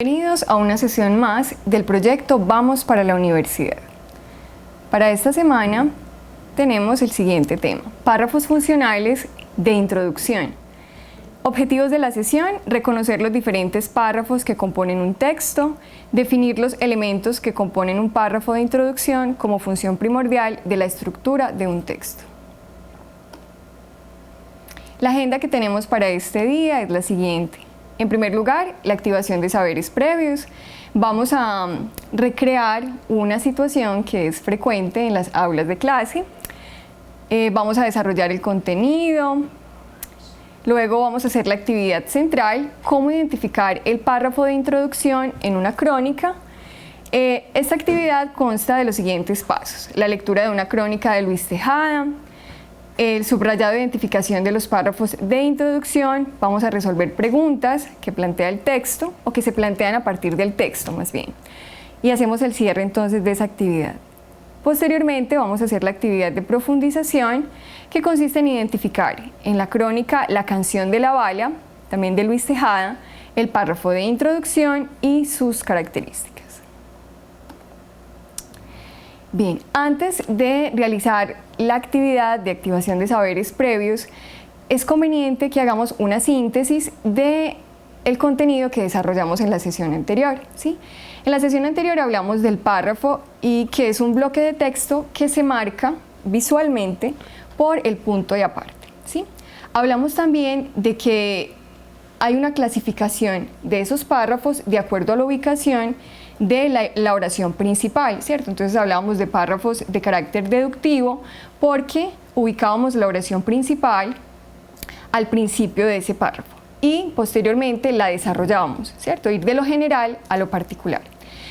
Bienvenidos a una sesión más del proyecto Vamos para la Universidad. Para esta semana tenemos el siguiente tema: párrafos funcionales de introducción. Objetivos de la sesión: reconocer los diferentes párrafos que componen un texto, definir los elementos que componen un párrafo de introducción como función primordial de la estructura de un texto. La agenda que tenemos para este día es la siguiente. En primer lugar, la activación de saberes previos. Vamos a recrear una situación que es frecuente en las aulas de clase. Vamos a desarrollar el contenido. Luego vamos a hacer la actividad central, cómo identificar el párrafo de introducción en una crónica. Esta actividad consta de los siguientes pasos: la lectura de una crónica de Luis Tejada, el subrayado de identificación de los párrafos de introducción. Vamos a resolver preguntas que plantea el texto o que se plantean a partir del texto más bien. Y hacemos el cierre entonces de esa actividad. Posteriormente vamos a hacer la actividad de profundización, que consiste en identificar en la crónica La canción de la bala, también de Luis Tejada, el párrafo de introducción y sus características. Bien, antes de realizar la actividad de activación de saberes previos, es conveniente que hagamos una síntesis del contenido que desarrollamos en la sesión anterior, ¿sí? En la sesión anterior hablamos del párrafo, y que es un bloque de texto que se marca visualmente por el punto y aparte, ¿sí? Hablamos también de que hay una clasificación de esos párrafos de acuerdo a la ubicación de la oración principal, ¿cierto? Entonces hablábamos de párrafos de carácter deductivo porque ubicábamos la oración principal al principio de ese párrafo y posteriormente la desarrollábamos, ¿cierto? Ir de lo general a lo particular.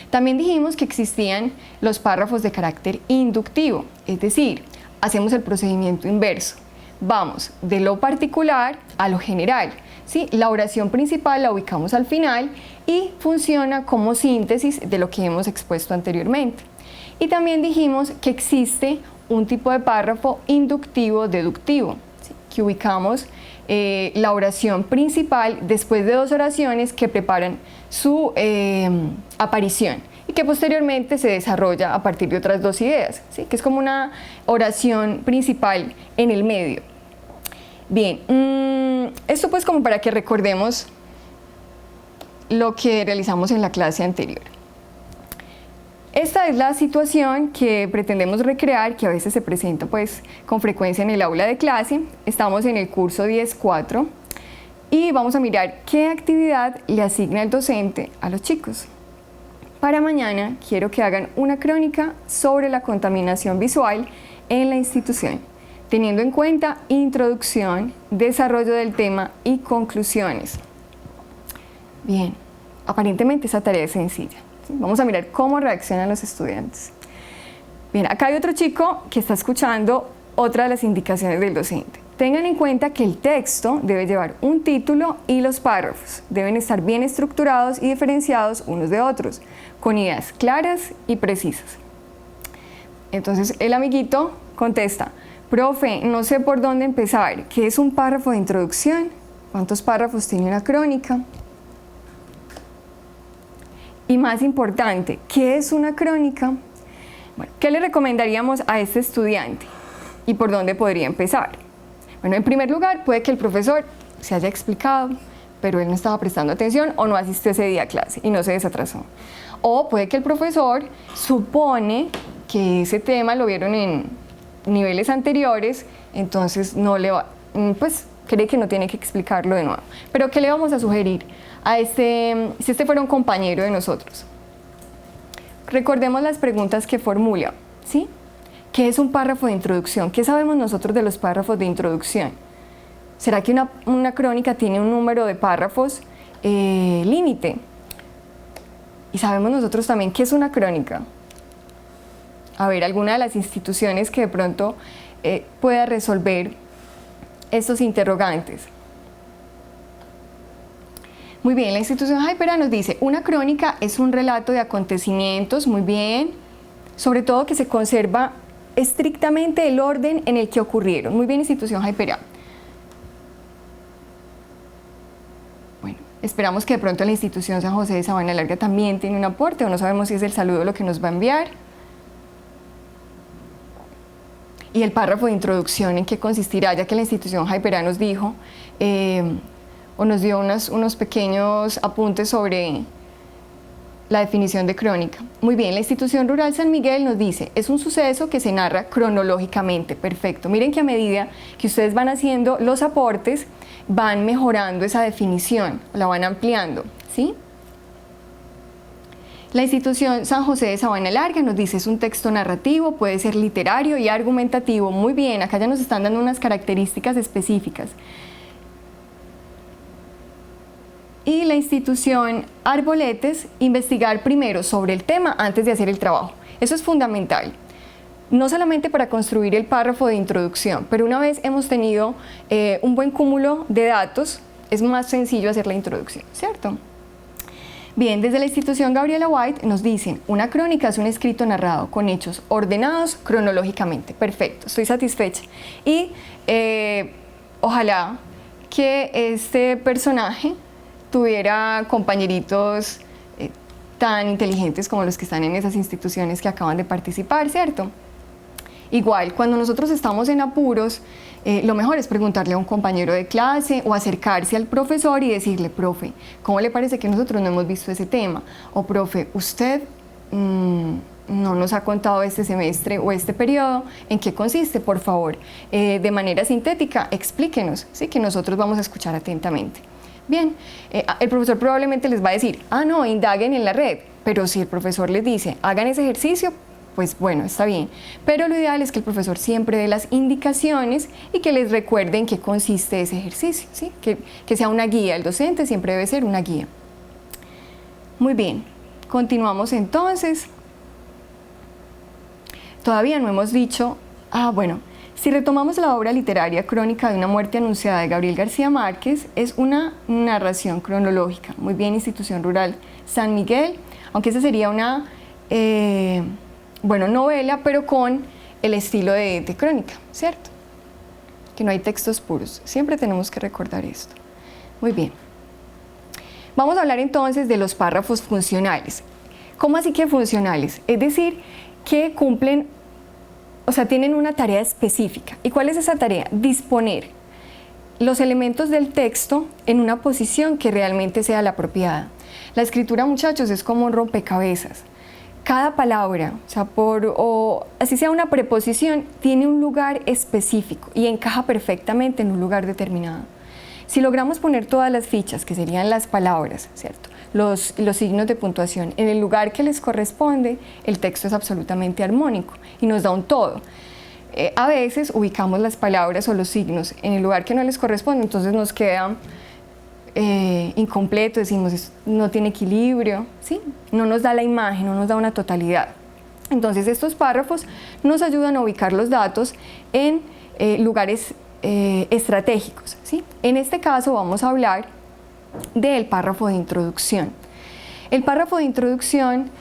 También dijimos que existían los párrafos de carácter inductivo, es decir, hacemos el procedimiento inverso. Vamos de lo particular a lo general, ¿sí? La oración principal la ubicamos al final y funciona como síntesis de lo que hemos expuesto anteriormente. Y también dijimos que existe un tipo de párrafo inductivo-deductivo, ¿sí? Que ubicamos la oración principal después de dos oraciones que preparan su aparición y que posteriormente se desarrolla a partir de otras dos ideas, ¿sí? Que es como una oración principal en el medio. Bien, esto pues como para que recordemos lo que realizamos en la clase anterior. Esta es la situación que pretendemos recrear, que a veces se presenta pues con frecuencia en el aula de clase. Estamos en el curso 10.4 y vamos a mirar qué actividad le asigna el docente a los chicos. Para mañana quiero que hagan una crónica sobre la contaminación visual en la institución, teniendo en cuenta introducción, desarrollo del tema y conclusiones. Bien, aparentemente esa tarea es sencilla. ¿Sí? Vamos a mirar cómo reaccionan los estudiantes. Bien, acá hay otro chico que está escuchando otra de las indicaciones del docente. Tengan en cuenta que el texto debe llevar un título y los párrafos deben estar bien estructurados y diferenciados unos de otros, con ideas claras y precisas. Entonces el amiguito contesta: profe, no sé por dónde empezar. ¿Qué es un párrafo de introducción? ¿Cuántos párrafos tiene una crónica? Y más importante, ¿qué es una crónica? Bueno, ¿qué le recomendaríamos a este estudiante? ¿Y por dónde podría empezar? Bueno, en primer lugar, puede que el profesor se haya explicado, pero él no estaba prestando atención o no asistió ese día a clase y no se desatrasó. O puede que el profesor supone que ese tema lo vieron en niveles anteriores, entonces no le va, pues cree que no tiene que explicarlo de nuevo. Pero ¿qué le vamos a sugerir a si este fuera un compañero de nosotros? Recordemos las preguntas que formula, ¿sí? ¿Qué es un párrafo de introducción? ¿Qué sabemos nosotros de los párrafos de introducción? ¿Será que una crónica tiene un número de párrafos límite? Y sabemos nosotros también qué es una crónica. A ver, alguna de las instituciones que de pronto pueda resolver estos interrogantes. Muy bien, la institución Hypera nos dice: una crónica es un relato de acontecimientos, muy bien, sobre todo que se conserva estrictamente el orden en el que ocurrieron. Muy bien, institución Hypera. Bueno, Esperamos que de pronto la institución San José de Sabana Larga también tiene un aporte, o no sabemos si es el saludo lo que nos va a enviar. Y el párrafo de introducción, ¿en qué consistirá? Ya que la institución Jaiperá nos dijo, o nos dio unos pequeños apuntes sobre la definición de crónica. Muy bien, la institución rural San Miguel nos dice, es un suceso que se narra cronológicamente. Perfecto. Miren que a medida que ustedes van haciendo los aportes, van mejorando esa definición, la van ampliando, ¿sí? La institución San José de Sabana Larga nos dice, es un texto narrativo, puede ser literario y argumentativo. Muy bien, acá ya nos están dando unas características específicas. Y la institución Arboletes, investigar primero sobre el tema antes de hacer el trabajo. Eso es fundamental. No solamente para construir el párrafo de introducción, pero una vez hemos tenido un buen cúmulo de datos, es más sencillo hacer la introducción, ¿cierto? Bien, desde la institución Gabriela White nos dicen, una crónica es un escrito narrado con hechos ordenados cronológicamente. Perfecto, estoy satisfecha. Y ojalá que este personaje tuviera compañeritos tan inteligentes como los que están en esas instituciones que acaban de participar, ¿cierto? Igual, cuando nosotros estamos en apuros, lo mejor es preguntarle a un compañero de clase o acercarse al profesor y decirle, profe, ¿cómo le parece que nosotros no hemos visto ese tema? O profe, usted no nos ha contado este semestre o este periodo, ¿en qué consiste? Por favor, de manera sintética, explíquenos, ¿sí? Que nosotros vamos a escuchar atentamente. Bien, el profesor probablemente les va a decir, no, indaguen en la red, pero si el profesor les dice, hagan ese ejercicio, pues bueno, está bien, pero lo ideal es que el profesor siempre dé las indicaciones y que les recuerde en qué consiste ese ejercicio, ¿sí? Que sea una guía, el docente siempre debe ser una guía. Muy bien, continuamos entonces. Todavía no hemos dicho, bueno, si retomamos la obra literaria Crónica de una muerte anunciada de Gabriel García Márquez, es una narración cronológica. Muy bien, institución rural San Miguel, aunque esa sería una novela, pero con el estilo de crónica, ¿cierto? Que no hay textos puros. Siempre tenemos que recordar esto. Muy bien. Vamos a hablar entonces de los párrafos funcionales. ¿Cómo así que funcionales? Es decir, que cumplen, o sea, tienen una tarea específica. ¿Y cuál es esa tarea? Disponer los elementos del texto en una posición que realmente sea la apropiada. La escritura, muchachos, es como un rompecabezas. Cada palabra, así sea una preposición, tiene un lugar específico y encaja perfectamente en un lugar determinado. Si logramos poner todas las fichas, que serían las palabras, ¿cierto? Los signos de puntuación, en el lugar que les corresponde, el texto es absolutamente armónico y nos da un todo. A veces ubicamos las palabras o los signos en el lugar que no les corresponde, entonces nos queda incompleto, decimos no tiene equilibrio, ¿sí? No nos da la imagen, no nos da una totalidad. Entonces estos párrafos nos ayudan a ubicar los datos en lugares estratégicos, ¿sí? En este caso vamos a hablar del párrafo de introducción. El párrafo de introducción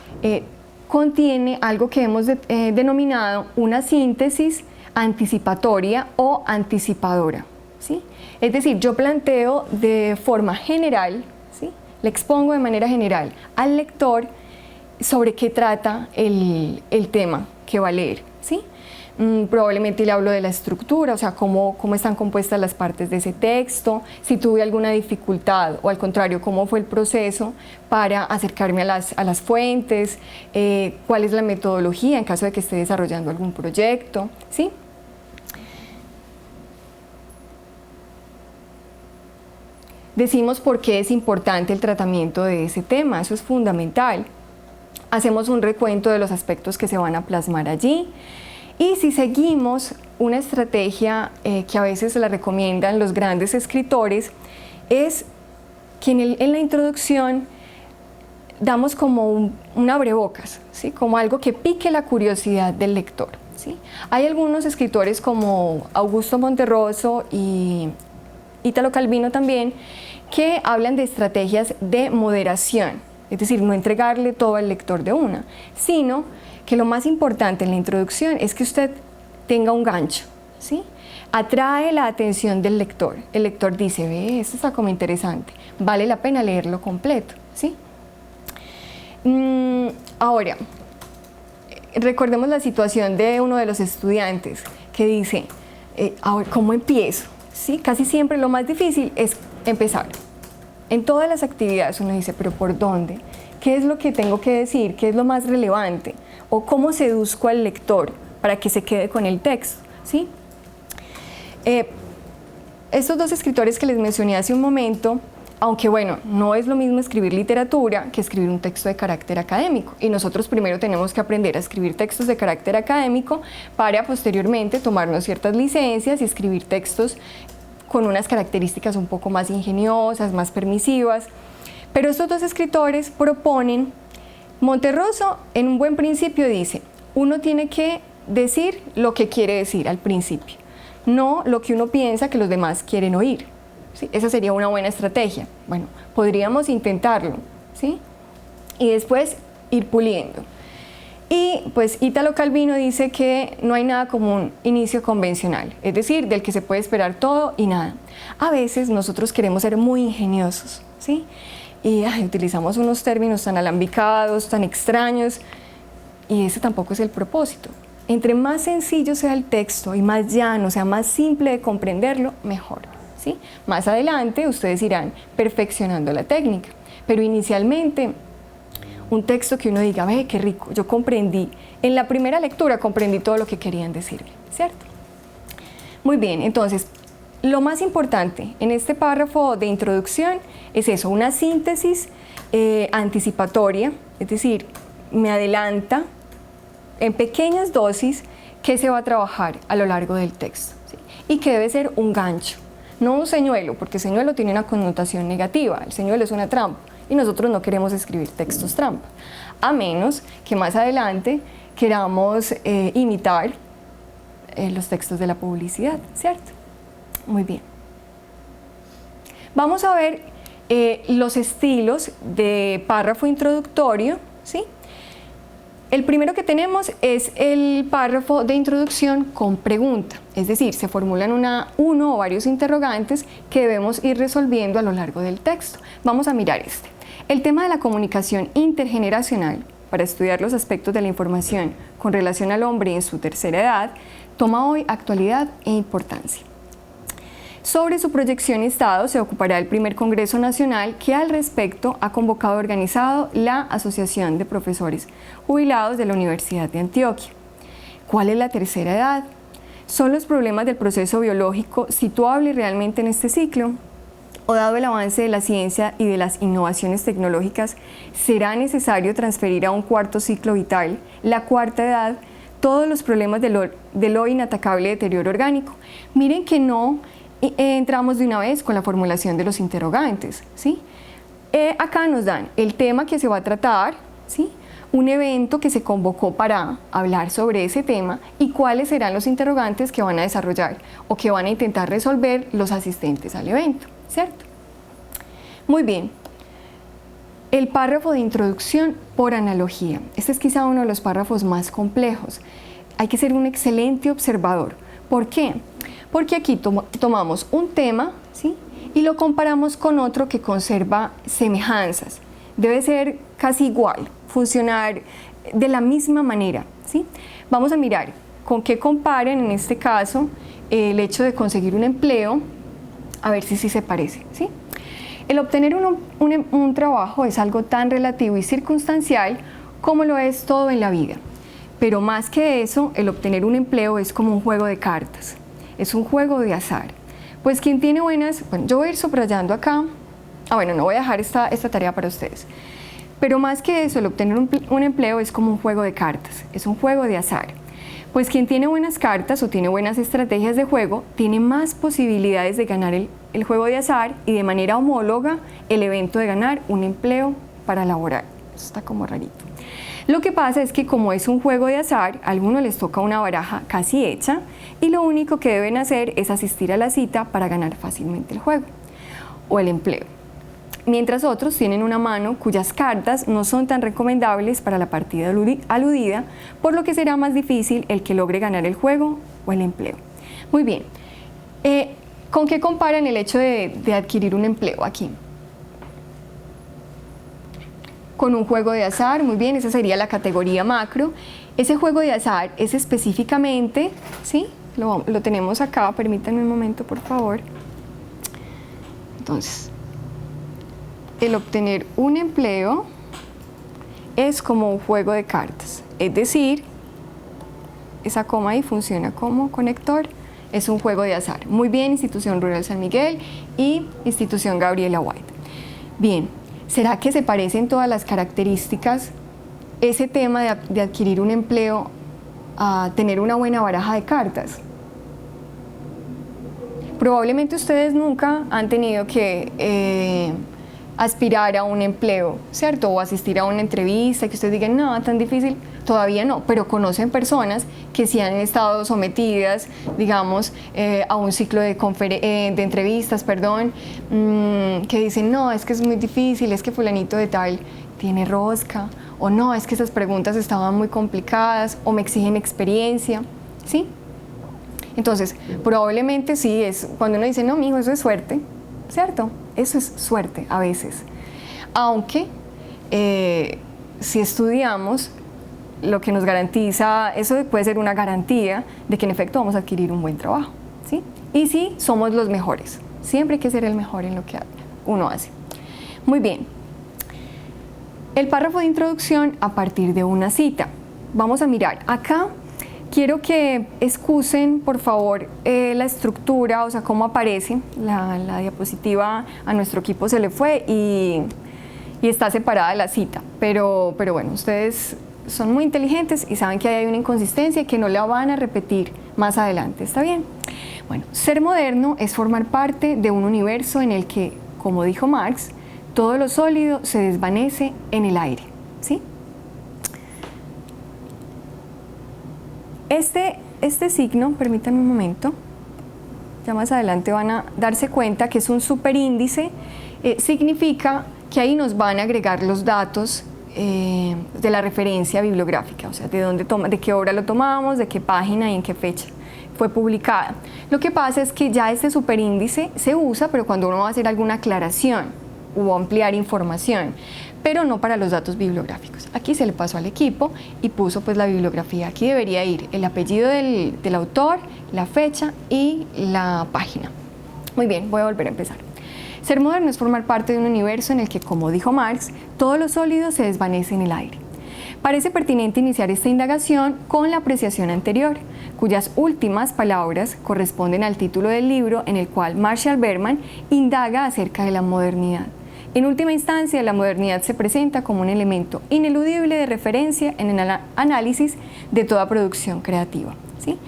contiene algo que hemos denominado una síntesis anticipatoria o anticipadora, ¿sí? Es decir, yo planteo de forma general, ¿sí? Le expongo de manera general al lector sobre qué trata el tema que va a leer, ¿sí? Probablemente le hablo de la estructura, o sea, cómo están compuestas las partes de ese texto, si tuve alguna dificultad o al contrario, cómo fue el proceso para acercarme a las fuentes, cuál es la metodología en caso de que esté desarrollando algún proyecto, ¿sí? Decimos por qué es importante el tratamiento de ese tema, eso es fundamental. Hacemos un recuento de los aspectos que se van a plasmar allí y si seguimos una estrategia que a veces la recomiendan los grandes escritores es que en la introducción damos como un abrebocas, ¿sí? Como algo que pique la curiosidad del lector, ¿sí? Hay algunos escritores como Augusto Monterroso y Ítalo Calvino también, que hablan de estrategias de moderación, es decir, no entregarle todo al lector de una, sino que lo más importante en la introducción es que usted tenga un gancho, ¿sí? atrae la atención del lector. El lector dice, ve, esto está como interesante, vale la pena leerlo completo, ¿sí? Ahora, recordemos la situación de uno de los estudiantes que dice, ahora, ¿cómo empiezo? ¿Sí? Casi siempre lo más difícil es empezar. En todas las actividades uno dice, pero ¿por dónde? ¿Qué es lo que tengo que decir? ¿Qué es lo más relevante? ¿O cómo seduzco al lector para que se quede con el texto? ¿Sí? Estos dos escritores que les mencioné hace un momento, aunque bueno, no es lo mismo escribir literatura que escribir un texto de carácter académico. Y nosotros primero tenemos que aprender a escribir textos de carácter académico para posteriormente tomarnos ciertas licencias y escribir textos con unas características un poco más ingeniosas, más permisivas. Pero estos dos escritores proponen, Monterroso en un buen principio dice, uno tiene que decir lo que quiere decir al principio, no lo que uno piensa que los demás quieren oír. ¿Sí? Esa sería una buena estrategia. Bueno, podríamos intentarlo, ¿sí? Y después ir puliendo. Y pues Ítalo Calvino dice que no hay nada como un inicio convencional, es decir, del que se puede esperar todo y nada. A veces nosotros queremos ser muy ingeniosos, ¿sí? Y utilizamos unos términos tan alambicados, tan extraños, y ese tampoco es el propósito. Entre más sencillo sea el texto y más llano, o sea, más simple de comprenderlo, mejor. ¿Sí? Más adelante ustedes irán perfeccionando la técnica, pero inicialmente un texto que uno diga, ve, qué rico, yo comprendí, en la primera lectura comprendí todo lo que querían decirme, ¿cierto? Muy bien, entonces, lo más importante en este párrafo de introducción es eso, una síntesis anticipatoria, es decir, me adelanta en pequeñas dosis qué se va a trabajar a lo largo del texto, ¿sí? Y que debe ser un gancho. No un señuelo, porque señuelo tiene una connotación negativa, el señuelo es una trampa y nosotros no queremos escribir textos trampa, a menos que más adelante queramos imitar los textos de la publicidad, ¿cierto? Muy bien. Vamos a ver los estilos de párrafo introductorio, ¿sí? El primero que tenemos es el párrafo de introducción con pregunta, es decir, se formulan uno o varios interrogantes que debemos ir resolviendo a lo largo del texto. Vamos a mirar este. El tema de la comunicación intergeneracional, para estudiar los aspectos de la información con relación al hombre en su tercera edad, toma hoy actualidad e importancia. Sobre su proyección y estado se ocupará el primer Congreso Nacional que al respecto ha convocado y organizado la Asociación de Profesores Jubilados de la Universidad de Antioquia. ¿Cuál es la tercera edad? ¿Son los problemas del proceso biológico situables realmente en este ciclo? ¿O dado el avance de la ciencia y de las innovaciones tecnológicas, será necesario transferir a un cuarto ciclo vital, la cuarta edad, todos los problemas del hoy inatacable deterioro orgánico? Miren que no entramos de una vez con la formulación de los interrogantes, ¿sí? Acá nos dan el tema que se va a tratar, ¿sí? Un evento que se convocó para hablar sobre ese tema y cuáles serán los interrogantes que van a desarrollar o que van a intentar resolver los asistentes al evento, ¿cierto? Muy bien. El párrafo de introducción por analogía. Este es quizá uno de los párrafos más complejos. Hay que ser un excelente observador. ¿Por qué? Porque aquí tomamos un tema, ¿sí? Y lo comparamos con otro que conserva semejanzas. Debe ser casi igual, funcionar de la misma manera, ¿sí? Vamos a mirar con qué comparan en este caso el hecho de conseguir un empleo, a ver si se parece, ¿sí? El obtener un trabajo es algo tan relativo y circunstancial como lo es todo en la vida. Pero más que eso, el obtener un empleo es como un juego de cartas. Es un juego de azar. Pues quien tiene buenas, bueno, yo voy a ir subrayando acá, bueno, no voy a dejar esta tarea para ustedes, pero más que eso, el obtener un empleo es como un juego de cartas, es un juego de azar. Pues quien tiene buenas cartas o tiene buenas estrategias de juego, tiene más posibilidades de ganar el juego de azar y de manera homóloga el evento de ganar un empleo para laborar. Eso está como rarito. Lo que pasa es que como es un juego de azar, a algunos les toca una baraja casi hecha y lo único que deben hacer es asistir a la cita para ganar fácilmente el juego o el empleo. Mientras otros tienen una mano cuyas cartas no son tan recomendables para la partida aludida, por lo que será más difícil el que logre ganar el juego o el empleo. Muy bien, ¿Con qué comparan el hecho de adquirir un empleo aquí? Con un juego de azar, muy bien, esa sería la categoría macro. Ese juego de azar es específicamente, ¿sí? Lo tenemos acá, permítanme un momento, por favor. Entonces, el obtener un empleo es como un juego de cartas, es decir, esa coma ahí funciona como conector, es un juego de azar. Muy bien, Institución Rural San Miguel y Institución Gabriela White. Bien, ¿será que se parecen todas las características ese tema de adquirir un empleo a tener una buena baraja de cartas? Probablemente ustedes nunca han tenido que aspirar a un empleo, ¿cierto? O asistir a una entrevista que ustedes digan, no, tan difícil, todavía no, pero conocen personas que sí han estado sometidas, digamos, a un ciclo de entrevistas, perdón, que dicen, no, es que es muy difícil, es que fulanito de tal tiene rosca, o no, es que esas preguntas estaban muy complicadas, o me exigen experiencia, ¿sí? Entonces, probablemente sí, es cuando uno dice, no, mijo, eso es suerte, ¿cierto? Eso es suerte a veces. Aunque, si estudiamos, lo que nos garantiza, eso puede ser una garantía de que en efecto vamos a adquirir un buen trabajo, ¿sí? Y sí, somos los mejores. Siempre hay que ser el mejor en lo que uno hace. Muy bien. El párrafo de introducción a partir de una cita. Vamos a mirar acá. Quiero que excusen, por favor, la estructura, o sea, cómo aparece la diapositiva. A nuestro equipo se le fue y está separada la cita. Pero bueno, ustedes son muy inteligentes y saben que ahí hay una inconsistencia y que no la van a repetir más adelante. ¿Está bien? Bueno, ser moderno es formar parte de un universo en el que, como dijo Marx, todo lo sólido se desvanece en el aire, ¿sí? Este signo, permítanme un momento, ya más adelante van a darse cuenta que es un superíndice, significa que ahí nos van a agregar los datos de la referencia bibliográfica, o sea, de qué obra lo tomamos, de qué página y en qué fecha fue publicada. Lo que pasa es que ya este superíndice se usa, pero cuando uno va a hacer alguna aclaración o ampliar información, pero no para los datos bibliográficos. Aquí se le pasó al equipo y puso pues la bibliografía. Aquí debería ir el apellido del autor, la fecha y la página. Muy bien, voy a volver a empezar. Ser moderno es formar parte de un universo en el que, como dijo Marx, todo lo sólido se desvanece en el aire. Parece pertinente iniciar esta indagación con la apreciación anterior, cuyas últimas palabras corresponden al título del libro en el cual Marshall Berman indaga acerca de la modernidad. En última instancia, la modernidad se presenta como un elemento ineludible de referencia en el análisis de toda producción creativa, ¿sí?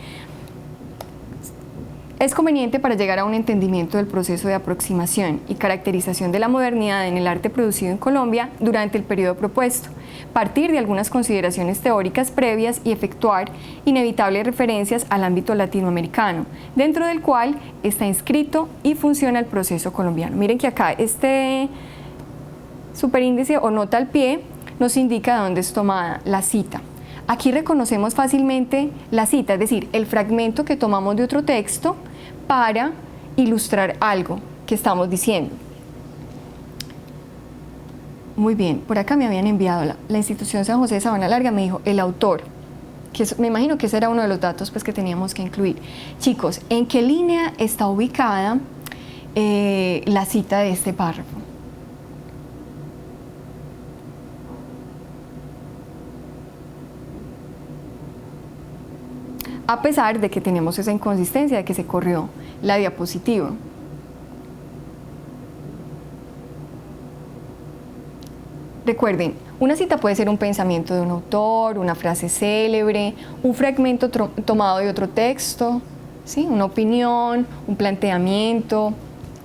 Es conveniente para llegar a un entendimiento del proceso de aproximación y caracterización de la modernidad en el arte producido en Colombia durante el periodo propuesto, partir de algunas consideraciones teóricas previas y efectuar inevitables referencias al ámbito latinoamericano, dentro del cual está inscrito y funciona el proceso colombiano. Miren que acá este superíndice o nota al pie nos indica de dónde es tomada la cita. Aquí reconocemos fácilmente la cita, es decir, el fragmento que tomamos de otro texto para ilustrar algo que estamos diciendo. Muy bien, por acá me habían enviado la institución San José de Sabana Larga, me dijo el autor, que me imagino que ese era uno de los datos pues, que teníamos que incluir. Chicos, ¿en qué línea está ubicada la cita de este párrafo? A pesar de que tenemos esa inconsistencia de que se corrió la diapositiva. Recuerden, una cita puede ser un pensamiento de un autor, una frase célebre, un fragmento tomado de otro texto, ¿sí? Una opinión, un planteamiento,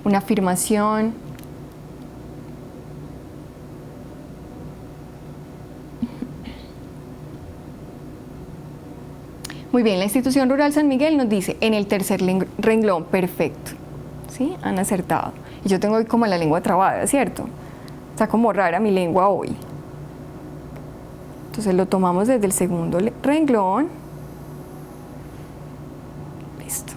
una afirmación. Muy bien, la Institución Rural San Miguel nos dice en el tercer renglón, perfecto, ¿sí? Han acertado. Y yo tengo hoy como la lengua trabada, ¿cierto? Está como rara mi lengua hoy. Entonces lo tomamos desde el segundo renglón. Listo.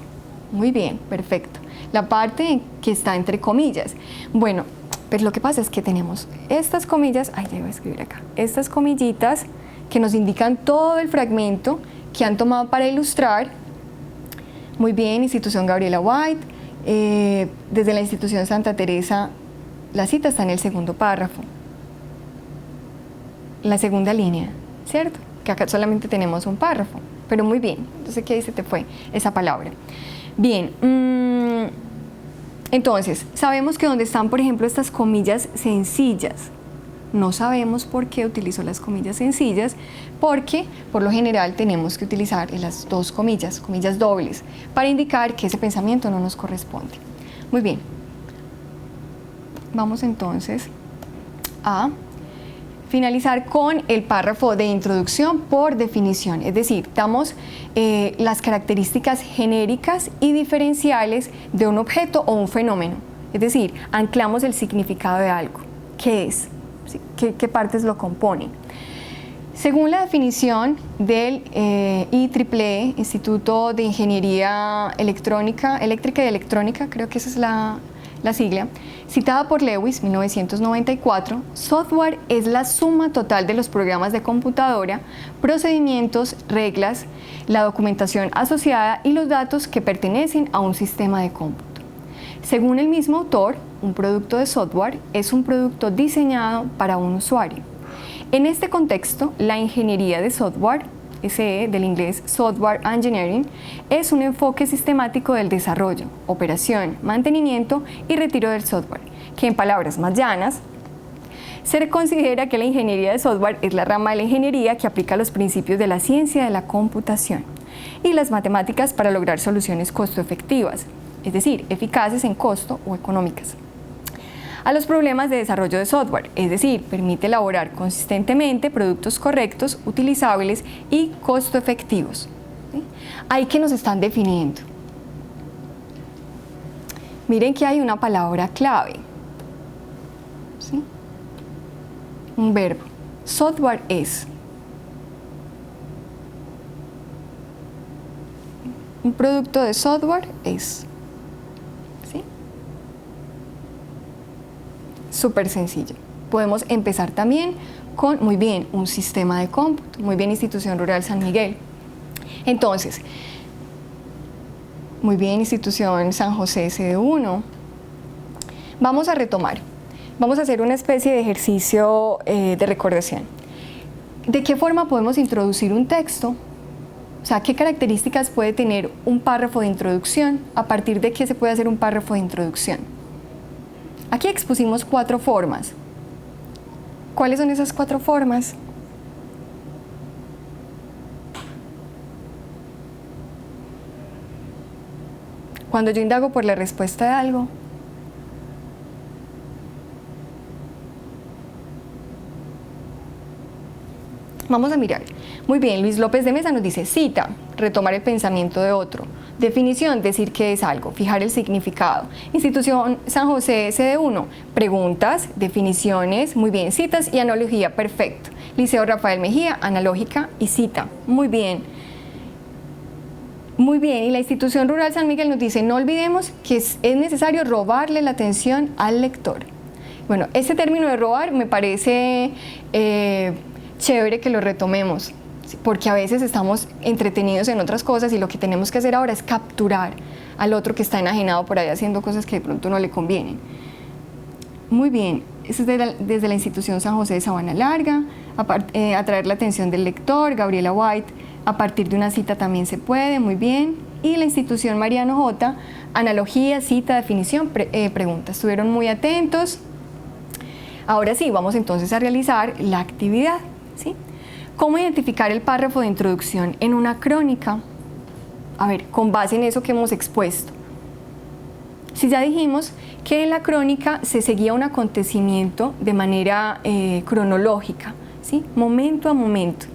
Muy bien, perfecto. La parte que está entre comillas. Bueno, pues lo que pasa es que tenemos estas comillas, ya voy a escribir acá, estas comillitas que nos indican todo el fragmento que han tomado para ilustrar. Muy bien, institución Gabriela White. Desde la institución Santa Teresa, la cita está en el segundo párrafo, la segunda línea, ¿cierto? Que acá solamente tenemos un párrafo, pero muy bien. Entonces, ¿qué ahí se te fue esa palabra? Bien, entonces, sabemos que donde están, por ejemplo, estas comillas sencillas, no sabemos por qué utilizó las comillas sencillas, porque por lo general tenemos que utilizar las dos comillas dobles, para indicar que ese pensamiento no nos corresponde. Muy bien. Vamos entonces a finalizar con el párrafo de introducción por definición, es decir, damos las características genéricas y diferenciales de un objeto o un fenómeno, es decir, anclamos el significado de algo. ¿Qué es? ¿Sí? ¿Qué partes lo componen? Según la definición del IEEE, Instituto de Ingeniería Eléctrica y Electrónica, creo que esa es la sigla, citada por Lewis, 1994, software es la suma total de los programas de computadora, procedimientos, reglas, la documentación asociada y los datos que pertenecen a un sistema de cómputo. Según el mismo autor, un producto de software es un producto diseñado para un usuario. En este contexto, la ingeniería de software, SE del inglés Software Engineering, es un enfoque sistemático del desarrollo, operación, mantenimiento y retiro del software, que en palabras más llanas, se considera que la ingeniería de software es la rama de la ingeniería que aplica los principios de la ciencia de la computación y las matemáticas para lograr soluciones costo-efectivas, es decir, eficaces en costo o económicas, a los problemas de desarrollo de software, es decir, permite elaborar consistentemente productos correctos, utilizables y costo efectivos. ¿Sí? Ahí que nos están definiendo. Miren que hay una palabra clave. ¿Sí? Un verbo. Software es. Un producto de software es. Súper sencillo. Podemos empezar también con, muy bien, un sistema de cómputo. Muy bien, Institución Rural San Miguel. Entonces, muy bien, Institución San José SD1. Vamos a retomar. Vamos a hacer una especie de ejercicio de recordación. ¿De qué forma podemos introducir un texto? O sea, ¿qué características puede tener un párrafo de introducción? ¿A partir de qué se puede hacer un párrafo de introducción? Aquí expusimos 4 formas. ¿Cuáles son esas 4 formas? Cuando yo indago por la respuesta de algo, vamos a mirar. Muy bien, Luis López de Mesa nos dice cita, retomar el pensamiento de otro. Definición, decir qué es algo, fijar el significado. Institución San José SD1, preguntas, definiciones, muy bien, citas y analogía, perfecto. Liceo Rafael Mejía, analógica y cita, muy bien. Muy bien, y la Institución Rural San Miguel nos dice, no olvidemos que es necesario robarle la atención al lector. Bueno, ese término de robar me parece chévere que lo retomemos, porque a veces estamos entretenidos en otras cosas y lo que tenemos que hacer ahora es capturar al otro que está enajenado por ahí haciendo cosas que de pronto no le convienen. Muy bien, eso es desde la Institución San José de Sabana Larga, atraer la atención del lector, Gabriela White, a partir de una cita también se puede, muy bien. Y la Institución Mariano J, analogía, cita, definición, preguntas. Estuvieron muy atentos. Ahora sí, vamos entonces a realizar la actividad, ¿sí? ¿Cómo identificar el párrafo de introducción en una crónica? A ver, con base en eso que hemos expuesto. Si ya dijimos que en la crónica se seguía un acontecimiento de manera cronológica, ¿sí? Momento a momento.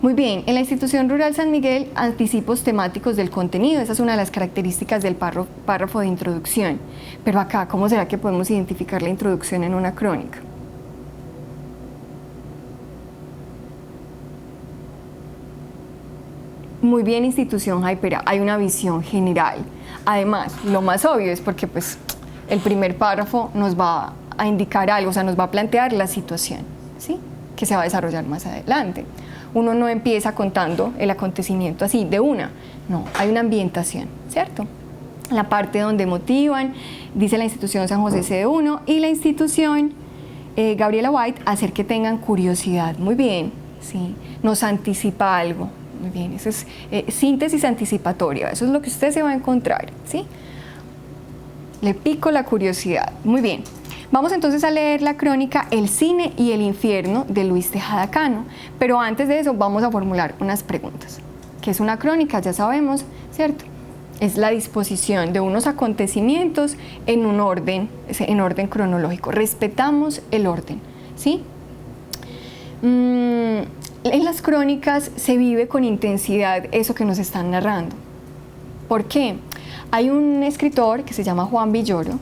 Muy bien, en la Institución Rural San Miguel, anticipos temáticos del contenido, esa es una de las características del párrafo de introducción. Pero acá, ¿cómo será que podemos identificar la introducción en una crónica? Muy bien, institución Hypera, hay una visión general. Además, lo más obvio es porque pues, el primer párrafo nos va a indicar algo, o sea, nos va a plantear la situación, ¿sí?, que se va a desarrollar más adelante. Uno no empieza contando el acontecimiento así, de una, no, hay una ambientación, ¿cierto? La parte donde motivan, dice la institución San José CD1 y la institución Gabriela White, hacer que tengan curiosidad. Muy bien, ¿sí? Nos anticipa algo. Muy bien, eso es síntesis anticipatoria, eso es lo que usted se va a encontrar, ¿sí? Le pico la curiosidad. Muy bien. Vamos entonces a leer la crónica El cine y el infierno de Luis Tejada Cano, pero antes de eso vamos a formular unas preguntas. ¿Qué es una crónica? Ya sabemos, ¿cierto? Es la disposición de unos acontecimientos en un orden, en orden cronológico. Respetamos el orden, ¿sí? En las crónicas se vive con intensidad eso que nos están narrando. ¿Por qué? Hay un escritor que se llama Juan Villoro.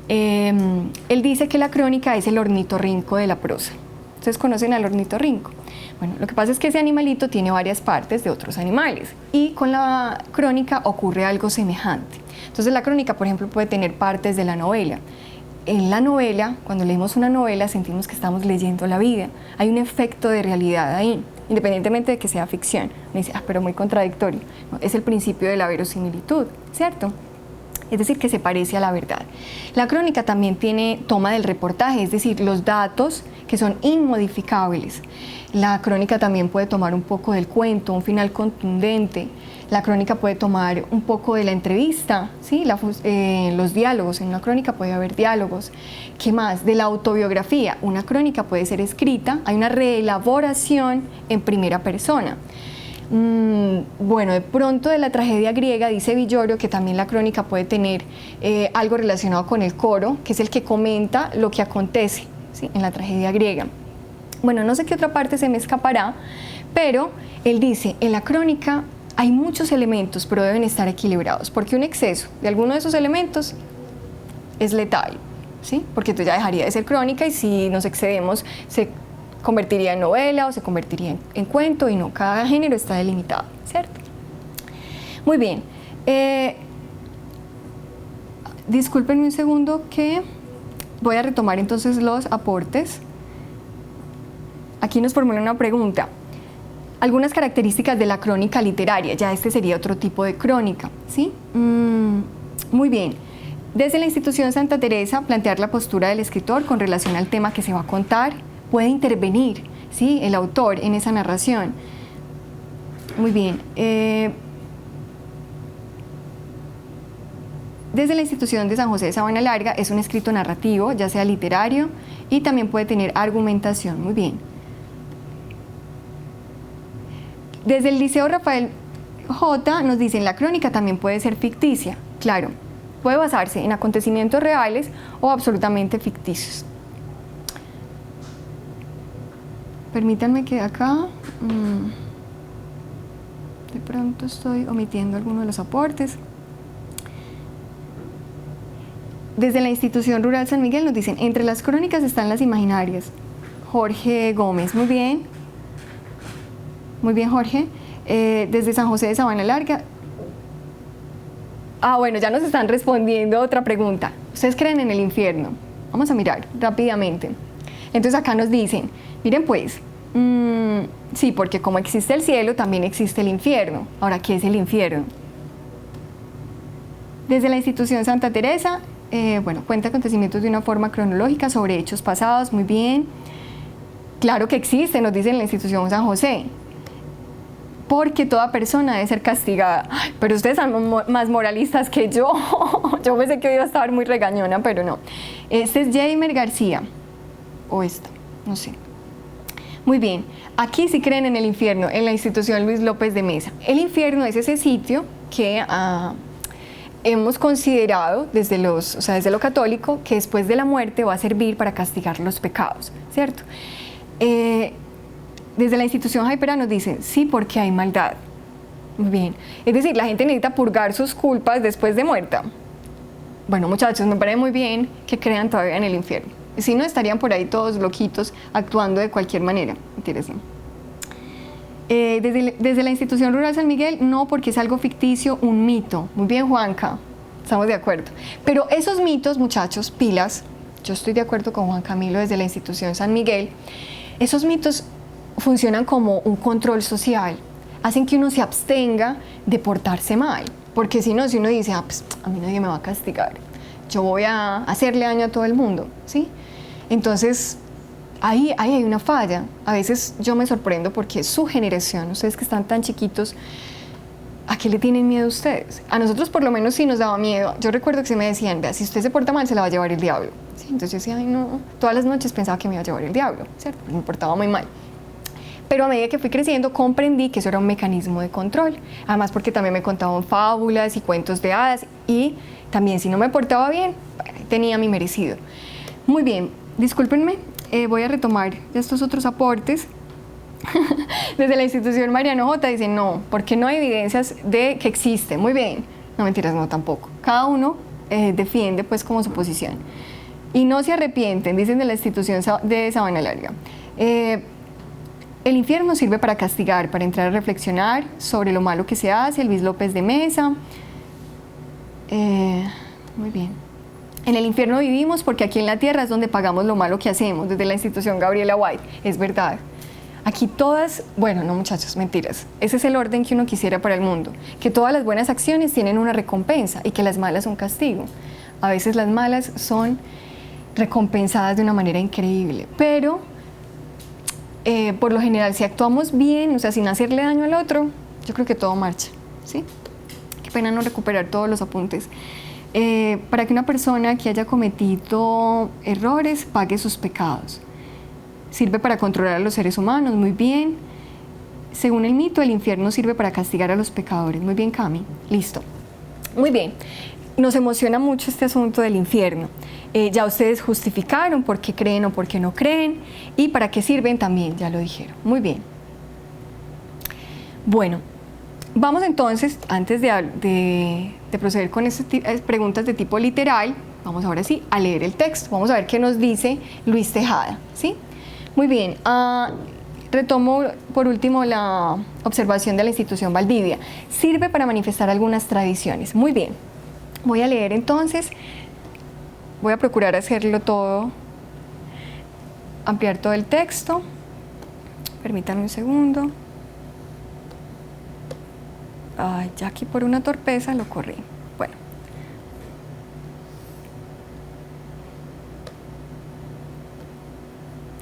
Él dice que la crónica es el ornitorrinco de la prosa. ¿Ustedes conocen al ornitorrinco? Bueno, lo que pasa es que ese animalito tiene varias partes de otros animales y con la crónica ocurre algo semejante. Entonces la crónica, por ejemplo, puede tener partes de la novela. En la novela, cuando leemos una novela, sentimos que estamos leyendo la vida. Hay un efecto de realidad ahí, independientemente de que sea ficción. Me dice, pero muy contradictorio. No, es el principio de la verosimilitud, ¿cierto? Es decir, que se parece a la verdad. La crónica también tiene toma del reportaje, es decir, los datos que son inmodificables. La crónica también puede tomar un poco del cuento, un final contundente. La crónica puede tomar un poco de la entrevista, ¿sí? Los diálogos. En una crónica puede haber diálogos. ¿Qué más? De la autobiografía. Una crónica puede ser escrita, hay una reelaboración en primera persona. Bueno, de pronto de la tragedia griega, dice Villoro que también la crónica puede tener algo relacionado con el coro, que es el que comenta lo que acontece, ¿sí?, en la tragedia griega. Bueno, no sé qué otra parte se me escapará, pero él dice, en la crónica hay muchos elementos, pero deben estar equilibrados, porque un exceso de alguno de esos elementos es letal, ¿sí?, porque entonces ya dejaría de ser crónica y si nos excedemos se convertiría en novela o se convertiría en cuento y no, cada género está delimitado, ¿cierto? Muy bien, discúlpenme un segundo que voy a retomar entonces los aportes. Aquí nos formula una pregunta. Algunas características de la crónica literaria, ya este sería otro tipo de crónica, ¿sí? Muy bien. Desde la institución Santa Teresa, plantear la postura del escritor con relación al tema que se va a contar, puede intervenir, ¿sí?, el autor en esa narración. Muy bien. Desde la institución de San José de Sabana Larga es un escrito narrativo, ya sea literario, y también puede tener argumentación. Muy bien. Desde el Liceo Rafael J. nos dicen, la crónica también puede ser ficticia. Claro, puede basarse en acontecimientos reales o absolutamente ficticios. Permítanme que acá, de pronto estoy omitiendo algunos de los aportes. Desde la institución rural San Miguel nos dicen, entre las crónicas están las imaginarias. Jorge Gómez, muy bien. Muy bien, Jorge. Desde San José de Sabana Larga. Bueno, ya nos están respondiendo otra pregunta. ¿Ustedes creen en el infierno? Vamos a mirar rápidamente. Entonces acá nos dicen, miren pues, sí, porque como existe el cielo, también existe el infierno. Ahora, ¿qué es el infierno? Desde la institución Santa Teresa, bueno, cuenta acontecimientos de una forma cronológica sobre hechos pasados, muy bien. Claro que existe, nos dice en la institución San José. Porque toda persona debe ser castigada. Ay, pero ustedes son más moralistas que yo. Yo pensé que iba a estar muy regañona, pero no. Este es Jamer García. O esto, no sé. Muy bien. Aquí sí creen en el infierno, en la institución Luis López de Mesa. El infierno es ese sitio que hemos considerado desde lo católico, que después de la muerte va a servir para castigar los pecados, ¿cierto? Desde la institución Hypera nos dicen, sí, porque hay maldad. Muy bien. Es decir, la gente necesita purgar sus culpas después de muerta. Bueno, muchachos, me parece muy bien que crean todavía en el infierno. Si no, estarían por ahí todos loquitos, actuando de cualquier manera. Interesante. Desde la institución rural San Miguel, no, porque es algo ficticio, un mito. Muy bien, Juanca, estamos de acuerdo. Pero esos mitos, muchachos, pilas, yo estoy de acuerdo con Juan Camilo desde la institución San Miguel, esos mitos funcionan como un control social, hacen que uno se abstenga de portarse mal, porque si no, si uno dice, pues, a mí nadie me va a castigar, yo voy a hacerle daño a todo el mundo, ¿sí? Entonces, ahí hay una falla. A veces yo me sorprendo porque su generación, ustedes que están tan chiquitos, ¿a qué le tienen miedo ustedes? A nosotros por lo menos sí nos daba miedo. Yo recuerdo que se me decían, vea, si usted se porta mal se la va a llevar el diablo. ¿Sí? Entonces yo decía, ay no, todas las noches pensaba que me iba a llevar el diablo, ¿cierto? Me portaba muy mal. Pero a medida que fui creciendo comprendí que eso era un mecanismo de control. Además porque también me contaban fábulas y cuentos de hadas y también si no me portaba bien, tenía mi merecido. Muy bien, discúlpenme, voy a retomar estos otros aportes. Desde la institución Mariano J. dicen no, porque no hay evidencias de que existe. Muy bien, no mentiras, no tampoco. Cada uno defiende pues como su posición. Y no se arrepienten, dicen de la institución de Sabana Larga. El infierno sirve para castigar, para entrar a reflexionar sobre lo malo que se hace. Luis López de Mesa. Muy bien. En el infierno vivimos porque aquí en la tierra es donde pagamos lo malo que hacemos, desde la institución Gabriela White. Es verdad. Aquí todas, bueno, no muchachos, mentiras. Ese es el orden que uno quisiera para el mundo. Que todas las buenas acciones tienen una recompensa y que las malas son castigo. A veces las malas son recompensadas de una manera increíble, pero por lo general si actuamos bien, o sea, sin hacerle daño al otro, yo creo que todo marcha, ¿sí? Qué pena no recuperar todos los apuntes. Para que una persona que haya cometido errores pague sus pecados. Sirve para controlar a los seres humanos, muy bien. Según el mito, el infierno sirve para castigar a los pecadores. Muy bien, Cami. Listo. Muy bien. Nos emociona mucho este asunto del infierno. Ya ustedes justificaron por qué creen o por qué no creen y para qué sirven también, ya lo dijeron. Muy bien. Bueno, vamos entonces, antes de proceder con estas preguntas de tipo literal, vamos ahora sí a leer el texto. Vamos a ver qué nos dice Luis Tejada, ¿sí? Muy bien, retomo por último la observación de la institución Valdivia. Sirve para manifestar algunas tradiciones. Muy bien, voy a leer entonces, voy a procurar hacerlo todo, ampliar todo el texto. Permítanme un segundo. Ay, ya aquí por una torpeza lo corrí. Bueno.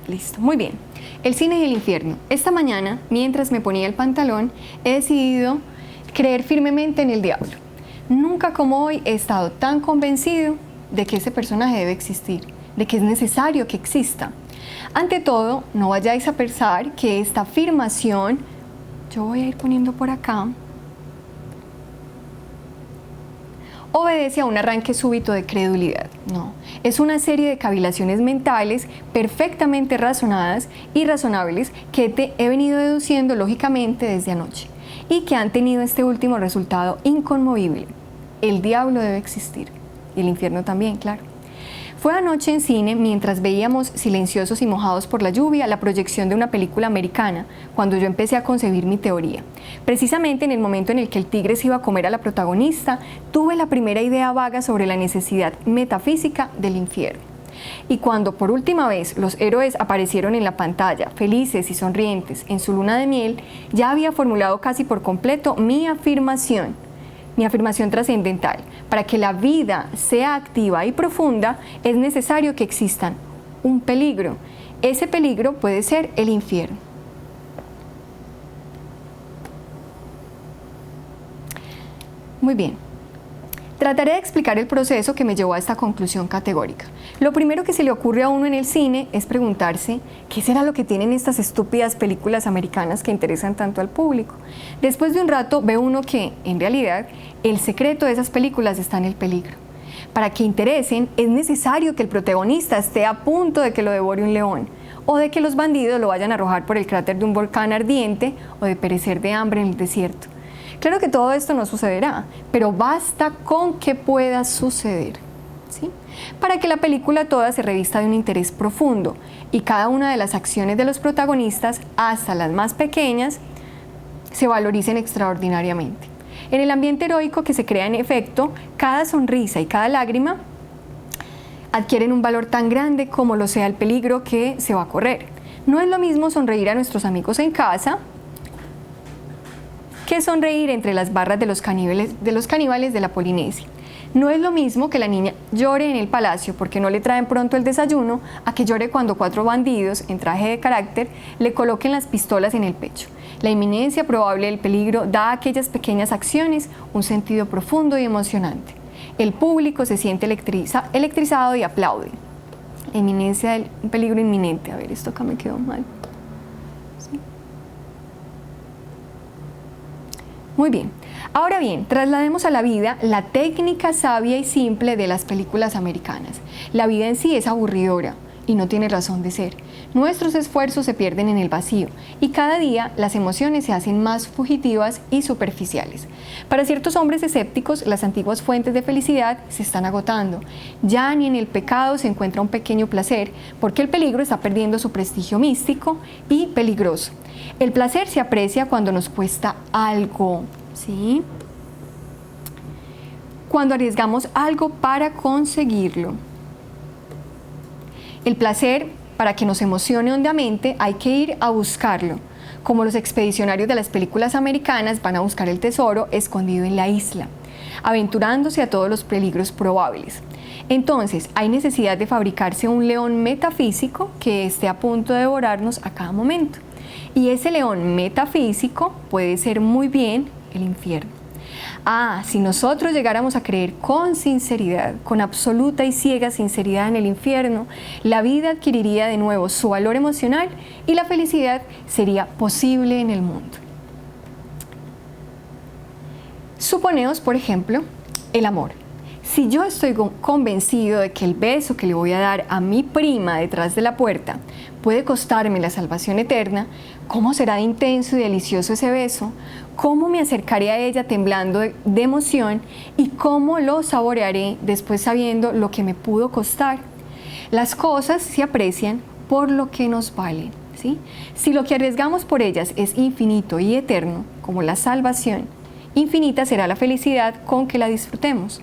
Listo, muy bien. El cine y el infierno. Esta mañana, mientras me ponía el pantalón, he decidido creer firmemente en el diablo. Nunca como hoy he estado tan convencido de que ese personaje debe existir, de que es necesario que exista. Ante todo, no vayáis a pensar que esta afirmación, yo voy a ir poniendo por acá, obedece a un arranque súbito de credulidad. No, es una serie de cavilaciones mentales perfectamente razonadas y razonables que he venido deduciendo lógicamente desde anoche y que han tenido este último resultado inconmovible. El diablo debe existir y el infierno también, claro. Fue anoche en cine, mientras veíamos, silenciosos y mojados por la lluvia, la proyección de una película americana, cuando yo empecé a concebir mi teoría. Precisamente en el momento en el que el tigre se iba a comer a la protagonista, tuve la primera idea vaga sobre la necesidad metafísica del infierno. Y cuando por última vez los héroes aparecieron en la pantalla, felices y sonrientes, en su luna de miel, ya había formulado casi por completo mi afirmación trascendental. Para que la vida sea activa y profunda, es necesario que existan un peligro. Ese peligro puede ser el infierno. Muy bien. Trataré de explicar el proceso que me llevó a esta conclusión categórica. Lo primero que se le ocurre a uno en el cine es preguntarse qué será lo que tienen estas estúpidas películas americanas que interesan tanto al público. Después de un rato ve uno que, en realidad, el secreto de esas películas está en el peligro. Para que interesen, es necesario que el protagonista esté a punto de que lo devore un león, o de que los bandidos lo vayan a arrojar por el cráter de un volcán ardiente, o de perecer de hambre en el desierto. Claro que todo esto no sucederá, pero basta con que pueda suceder, ¿sí? Para que la película toda se revista de un interés profundo y cada una de las acciones de los protagonistas, hasta las más pequeñas, se valoricen extraordinariamente. En el ambiente heroico que se crea en efecto, cada sonrisa y cada lágrima adquieren un valor tan grande como lo sea el peligro que se va a correr. No es lo mismo sonreír a nuestros amigos en casa que sonreír entre las barras de los caníbales de la Polinesia. No es lo mismo que la niña llore en el palacio porque no le traen pronto el desayuno a que llore cuando 4 bandidos en traje de carácter le coloquen las pistolas en el pecho. La inminencia probable del peligro da a aquellas pequeñas acciones un sentido profundo y emocionante. El público se siente electrizado y aplaude. La inminencia del peligro inminente. A ver, esto acá me quedó mal. ¿Sí? Muy bien. Ahora bien, traslademos a la vida la técnica sabia y simple de las películas americanas. La vida en sí es aburridora y no tiene razón de ser. Nuestros esfuerzos se pierden en el vacío y cada día las emociones se hacen más fugitivas y superficiales. Para ciertos hombres escépticos, las antiguas fuentes de felicidad se están agotando. Ya ni en el pecado se encuentra un pequeño placer, porque el peligro está perdiendo su prestigio místico y peligroso. El placer se aprecia cuando nos cuesta algo, ¿sí? Cuando arriesgamos algo para conseguirlo. El placer, para que nos emocione hondamente, hay que ir a buscarlo, como los expedicionarios de las películas americanas van a buscar el tesoro escondido en la isla, aventurándose a todos los peligros probables. Entonces, hay necesidad de fabricarse un león metafísico que esté a punto de devorarnos a cada momento. Y ese león metafísico puede ser muy bien el infierno. Si nosotros llegáramos a creer con sinceridad, con absoluta y ciega sinceridad en el infierno, la vida adquiriría de nuevo su valor emocional y la felicidad sería posible en el mundo. Suponeos, por ejemplo, el amor. Si yo estoy convencido de que el beso que le voy a dar a mi prima detrás de la puerta puede costarme la salvación eterna, ¿cómo será de intenso y delicioso ese beso? ¿Cómo me acercaré a ella temblando de emoción? ¿Y cómo lo saborearé después sabiendo lo que me pudo costar? Las cosas se aprecian por lo que nos valen, ¿sí? Si lo que arriesgamos por ellas es infinito y eterno, como la salvación, infinita será la felicidad con que las disfrutemos.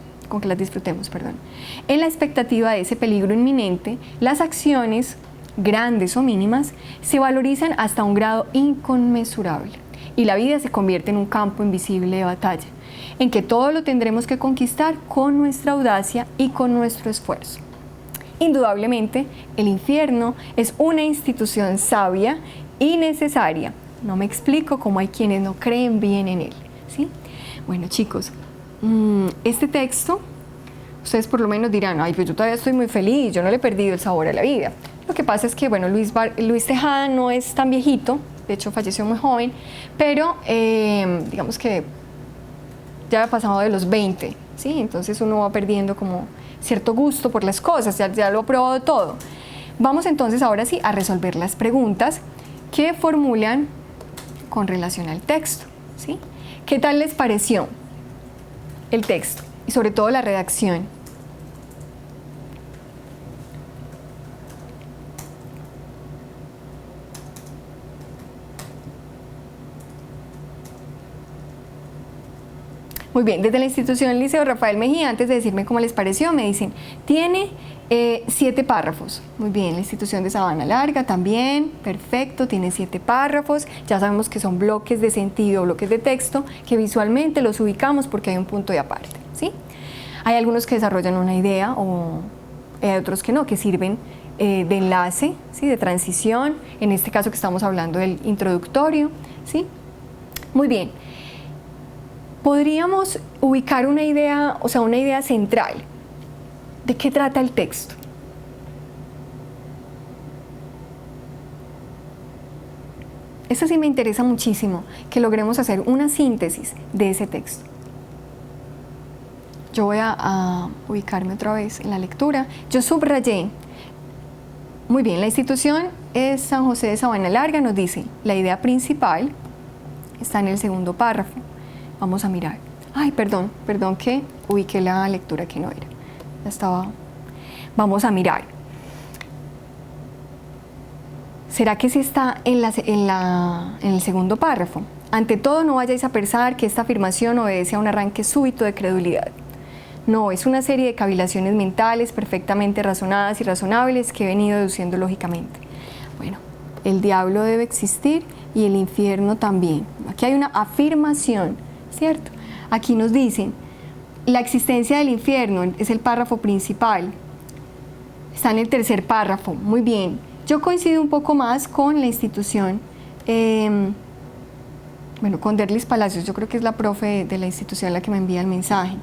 En la expectativa de ese peligro inminente, las acciones, grandes o mínimas, se valorizan hasta un grado inconmensurable y la vida se convierte en un campo invisible de batalla, en que todo lo tendremos que conquistar con nuestra audacia y con nuestro esfuerzo. Indudablemente, el infierno es una institución sabia y necesaria. No me explico cómo hay quienes no creen bien en él, ¿sí? Bueno, chicos, este texto, ustedes por lo menos dirán, ay, pues yo todavía estoy muy feliz, yo no le he perdido el sabor a la vida. Lo que pasa es que, bueno, Luis Tejada no es tan viejito, de hecho falleció muy joven, pero digamos que ya ha pasado de los 20, ¿sí? Entonces uno va perdiendo como cierto gusto por las cosas, ya lo ha probado todo. Vamos entonces ahora sí a resolver las preguntas que formulan con relación al texto, ¿sí? ¿Qué tal les pareció el texto y sobre todo la redacción? Muy bien, desde la institución Liceo Rafael Mejía, antes de decirme cómo les pareció, me dicen, tiene 7 párrafos. Muy bien, la institución de Sabana Larga también, perfecto, tiene 7 párrafos. Ya sabemos que son bloques de sentido, bloques de texto, que visualmente los ubicamos porque hay un punto de aparte, ¿sí? Hay algunos que desarrollan una idea o hay otros que no, que sirven de enlace, ¿sí? De transición, en este caso que estamos hablando del introductorio, ¿sí? Muy bien. Podríamos ubicar una idea, o sea, una idea central. ¿De qué trata el texto? Eso sí me interesa muchísimo, que logremos hacer una síntesis de ese texto. Yo voy a ubicarme otra vez en la lectura. Yo subrayé. Muy bien, la institución es San José de Sabana Larga, nos dice, la idea principal está en el segundo párrafo. Vamos a mirar. Ay, perdón que ubiqué la lectura que no era. Ya estaba. Vamos a mirar. ¿Será que sí está en el segundo párrafo? Ante todo, no vayáis a pensar que esta afirmación obedece a un arranque súbito de credulidad. No, es una serie de cavilaciones mentales perfectamente razonadas y razonables que he venido deduciendo lógicamente. Bueno, el diablo debe existir y el infierno también. Aquí hay una afirmación, ¿cierto? Aquí nos dicen, la existencia del infierno es el párrafo principal. Está en el tercer párrafo, muy bien. Yo coincido un poco más con la institución, con Derlis Palacios, yo creo que es la profe de la institución la que me envía el mensaje.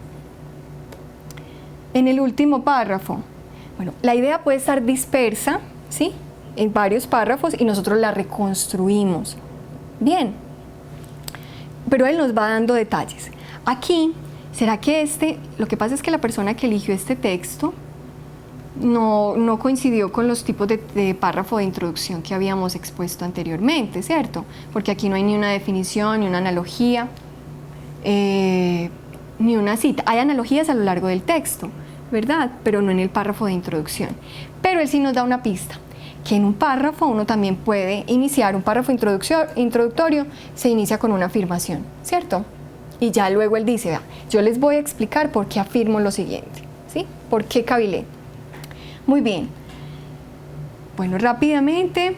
En el último párrafo, la idea puede estar dispersa, ¿sí?, en varios párrafos y nosotros la reconstruimos. Bien, pero él nos va dando detalles. Aquí, ¿será que lo que pasa es que la persona que eligió este texto no coincidió con los tipos de párrafo de introducción que habíamos expuesto anteriormente, ¿cierto? Porque aquí no hay ni una definición, ni una analogía, ni una cita. Hay analogías a lo largo del texto, ¿verdad? Pero no en el párrafo de introducción. Pero él sí nos da una pista, que en un párrafo uno también puede iniciar, un párrafo introductorio se inicia con una afirmación, ¿cierto? Y ya luego él dice, vea, yo les voy a explicar por qué afirmo lo siguiente, ¿sí? ¿Por qué cavilé? Muy bien. Bueno, rápidamente,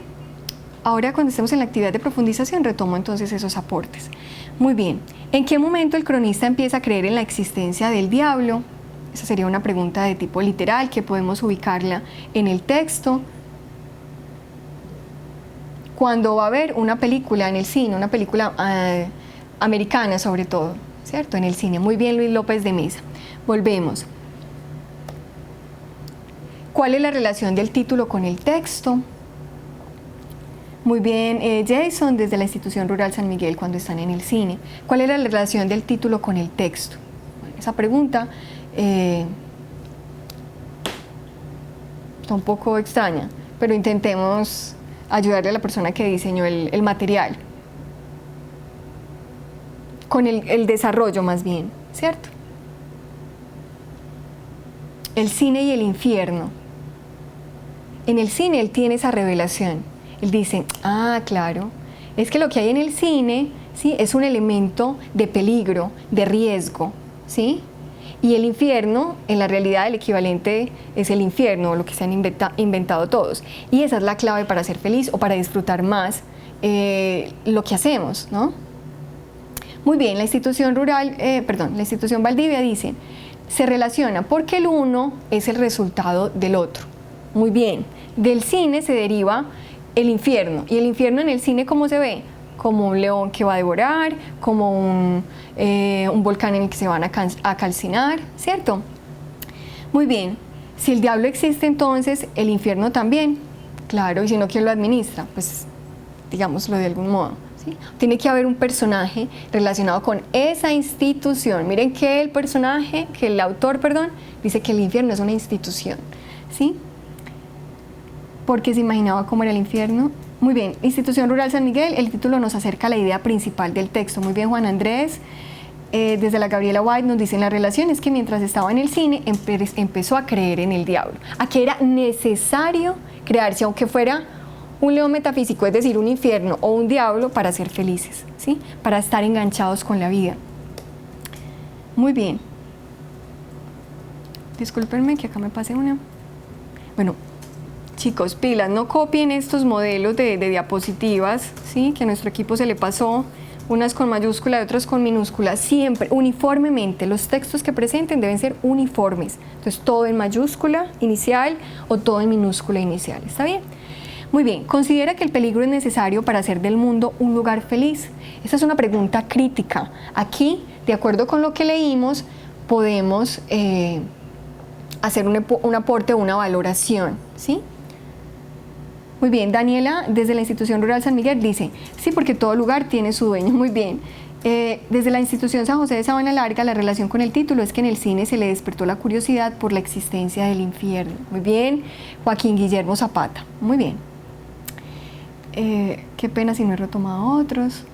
ahora cuando estemos en la actividad de profundización, retomo entonces esos aportes. Muy bien. ¿En qué momento el cronista empieza a creer en la existencia del diablo? Esa sería una pregunta de tipo literal que podemos ubicarla en el texto. Cuando va a haber una película en el cine, una película americana sobre todo, ¿cierto? En el cine. Muy bien, Luis López de Mesa. Volvemos. ¿Cuál es la relación del título con el texto? Muy bien, Jason, desde la Institución Rural San Miguel, cuando están en el cine. ¿Cuál es la relación del título con el texto? Bueno, esa pregunta está un poco extraña, pero intentemos ayudarle a la persona que diseñó el material. Con el desarrollo más bien, ¿cierto? El cine y el infierno. En el cine él tiene esa revelación. Él dice, claro, es que lo que hay en el cine, ¿sí?, es un elemento de peligro, de riesgo, ¿sí? Y el infierno, en la realidad el equivalente es el infierno, lo que se han inventado todos. Y esa es la clave para ser feliz o para disfrutar más lo que hacemos, ¿no? Muy bien, la institución Valdivia dice, se relaciona porque el uno es el resultado del otro. Muy bien, del cine se deriva el infierno. ¿Y el infierno en el cine cómo se ve? Como un león que va a devorar, como un volcán en el que se van a calcinar, ¿cierto? Muy bien, si el diablo existe entonces, el infierno también. Claro, y si no, ¿quién lo administra? Pues digámoslo de algún modo. ¿Sí? Tiene que haber un personaje relacionado con esa institución. Miren que el autor, dice que el infierno es una institución, ¿sí? Porque se imaginaba cómo era el infierno. Muy bien, Institución Rural San Miguel, el título nos acerca a la idea principal del texto. Muy bien, Juan Andrés, desde la Gabriela White nos dicen la relación es que mientras estaba en el cine empezó a creer en el diablo, a que era necesario crearse, aunque fuera un león metafísico, es decir, un infierno o un diablo, para ser felices, ¿sí?, para estar enganchados con la vida. Muy bien. Discúlpenme que acá me pase una. Bueno, chicos, pilas, no copien estos modelos de diapositivas, ¿sí?, que a nuestro equipo se le pasó, unas con mayúscula y otras con minúscula. Siempre, uniformemente, los textos que presenten deben ser uniformes. Entonces, todo en mayúscula inicial o todo en minúscula inicial. ¿Está bien? Muy bien, ¿considera que el peligro es necesario para hacer del mundo un lugar feliz? Esa es una pregunta crítica. Aquí, de acuerdo con lo que leímos, podemos hacer un aporte o una valoración, ¿sí? Muy bien, Daniela, desde la Institución Rural San Miguel, dice, sí, porque todo lugar tiene su dueño. Muy bien. Desde la Institución San José de Sabana Larga, la relación con el título es que en el cine se le despertó la curiosidad por la existencia del infierno. Muy bien, Joaquín Guillermo Zapata. Muy bien. Qué pena si no he retomado otros.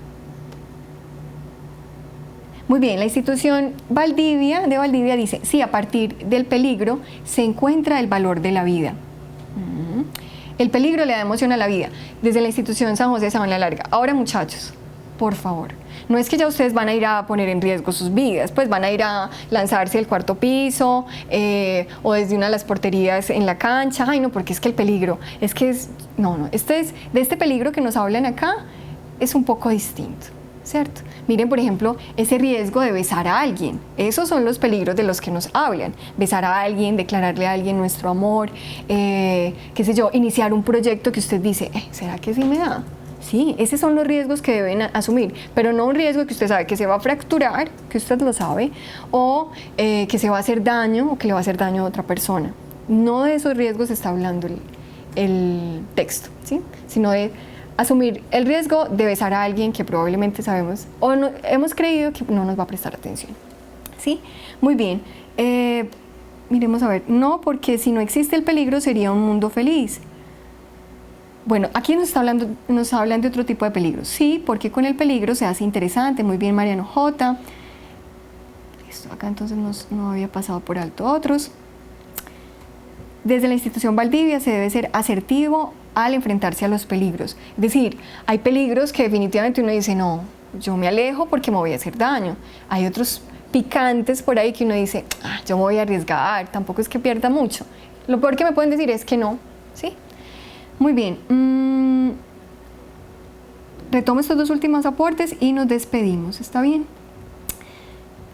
Muy bien, la Institución de Valdivia dice, sí, a partir del peligro se encuentra el valor de la vida. El peligro le da emoción a la vida, desde la Institución San José de Sabana Larga. Ahora, muchachos, por favor. No es que ya ustedes van a ir a poner en riesgo sus vidas, pues van a ir a lanzarse del cuarto piso o desde una de las porterías en la cancha. Ay, no, porque es que el peligro, no, de este peligro que nos hablan acá es un poco distinto, ¿cierto? Miren, por ejemplo, ese riesgo de besar a alguien. Esos son los peligros de los que nos hablan. Besar a alguien, declararle a alguien nuestro amor, qué sé yo, iniciar un proyecto que usted dice, ¿será que sí me da? Sí, esos son los riesgos que deben asumir, pero no un riesgo que usted sabe que se va a fracturar, que usted lo sabe, o que se va a hacer daño o que le va a hacer daño a otra persona. No de esos riesgos está hablando el texto, ¿sí? Sino de asumir el riesgo de besar a alguien que probablemente sabemos o no, hemos creído que no nos va a prestar atención. ¿Sí? Muy bien. Miremos a ver. No, porque si no existe el peligro sería un mundo feliz. Bueno, aquí nos hablan de otro tipo de peligro. Sí, porque con el peligro se hace interesante. Muy bien, Mariano J. Listo, acá entonces no había pasado por alto otros. Desde la institución Valdivia se debe ser asertivo al enfrentarse a los peligros. Es decir, hay peligros que definitivamente uno dice, no, yo me alejo porque me voy a hacer daño. Hay otros picantes por ahí que uno dice, yo me voy a arriesgar, tampoco es que pierda mucho. Lo peor que me pueden decir es que no, ¿sí? Muy bien. Retomo estos dos últimos aportes y nos despedimos, ¿está bien?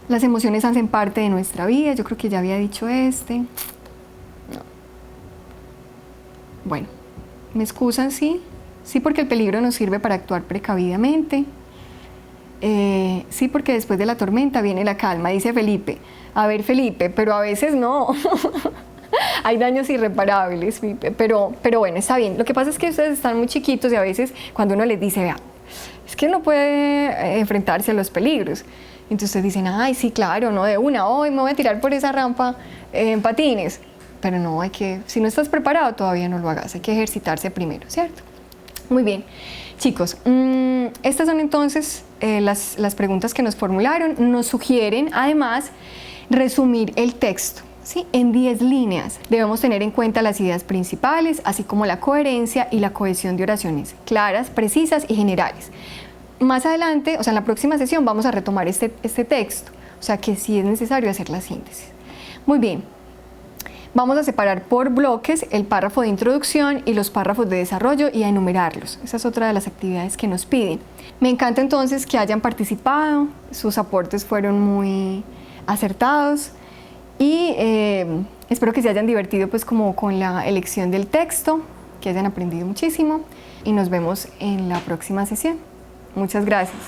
Las emociones hacen parte de nuestra vida, yo creo que ya había dicho este. No. Bueno, ¿me excusan? Sí. Sí, porque el peligro nos sirve para actuar precavidamente. Sí, porque después de la tormenta viene la calma, dice Felipe. A ver, Felipe, pero a veces no. Hay daños irreparables, Felipe, pero bueno, está bien. Lo que pasa es que ustedes están muy chiquitos y a veces cuando uno les dice, vea, es que uno puede enfrentarse a los peligros. Entonces ustedes dicen, ay, sí, claro, no de una, hoy me voy a tirar por esa rampa en patines. Pero no, si no estás preparado todavía no lo hagas, hay que ejercitarse primero, ¿cierto? Muy bien, chicos, estas son entonces las preguntas que nos formularon. Nos sugieren además resumir el texto, ¿sí? En 10 líneas. Debemos tener en cuenta las ideas principales, así como la coherencia y la cohesión de oraciones claras, precisas y generales. Más adelante, o sea, en la próxima sesión vamos a retomar este texto, o sea que sí es necesario hacer la síntesis. Muy bien. Vamos a separar por bloques el párrafo de introducción y los párrafos de desarrollo y a enumerarlos. Esa es otra de las actividades que nos piden. Me encanta entonces que hayan participado, sus aportes fueron muy acertados y espero que se hayan divertido pues como con la elección del texto, que hayan aprendido muchísimo y nos vemos en la próxima sesión. Muchas gracias.